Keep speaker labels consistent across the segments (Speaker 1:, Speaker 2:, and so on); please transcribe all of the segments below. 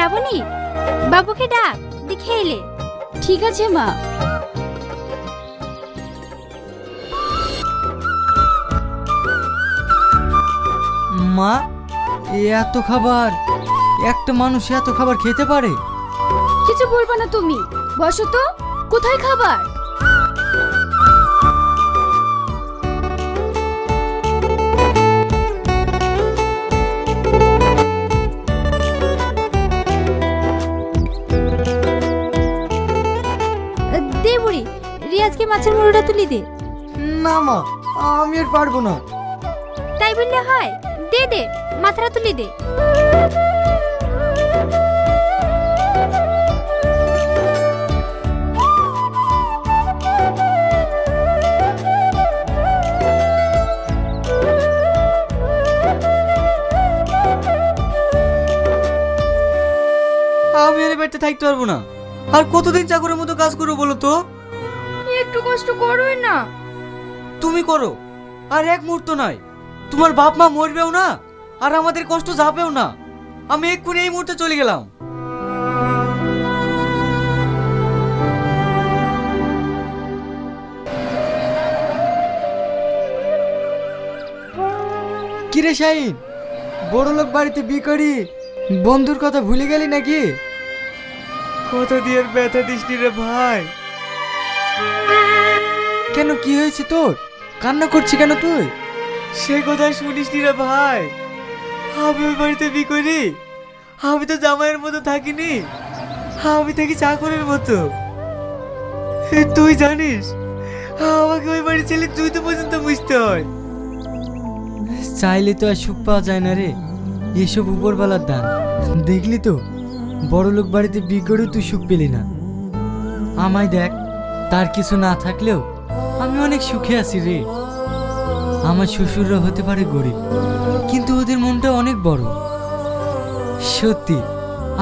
Speaker 1: শ্রাবণী, বাবুকে ডাক, দেখে এলে।
Speaker 2: ঠিক আছে মা।
Speaker 3: মা, এত খাবার, একটা মানুষ এত খাবার খেতে পারে?
Speaker 2: কিছু বলবা না তুমি, বসো তো। কোথায় খাবার?
Speaker 1: দে বুড়ি, রিয়াজকে মাছের মুড়োটা তুলি দে।
Speaker 3: না মা, আমি আর পারবো না।
Speaker 1: তাই বললে হয়? দে দে, মাথাটা তুলি দে।
Speaker 3: আমি আর বাড়িতে থাকতে পারবো না। আর কতদিন চাকরের মতো কাজ করবো বলো তো?
Speaker 2: একটু কষ্ট করোই না।
Speaker 3: তুমি করো, আর এক মুহূর্ত নয়। তোমার বাপ মা মরবেও না, আর আমাদের কষ্ট যাবেও না। আমি এক্ষুনি এই মুহূর্তে চলে গেলাম। কিরে শাহিন, বড় লোক বাড়িতে বিয়ে করি বন্ধুর কথা ভুলে গেলি নাকি? কত দিয়ে ব্যথা দিসনি রে ভাই। কেন, কি হয়েছে তোর? কান্না করছি কেন তুই? সে কথা শুনিসনি রে ভাই। আমি ওই বাড়িতে বিয়ে করি, আমি তো জামাইয়ের মতো থাকিনি, আমি থাকি চাকরের মতো। তুই জানিস আমাকে ওই বাড়ি ছেলে তুই তো পর্যন্ত বুঝতে হয়। চাইলে তো আর সুখ পাওয়া যায় না রে, এসব উপরবেলার দান। দেখলি তো, বড় লোক বাড়িতে বিয়ে করেও তুই সুখ পেলি না। আমায় দেখ, তার কিছু না থাকলেও আমি অনেক সুখে আছি রে। আমার শ্বশুররা হতে পারে গরিব, কিন্তু ওদের মনটা অনেক বড়। সত্যি,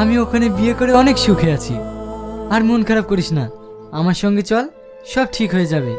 Speaker 3: আমি ওখানে বিয়ে করে অনেক সুখে আছি। আর মন খারাপ করিস না, আমার সঙ্গে চল, সব ঠিক হয়ে যাবে।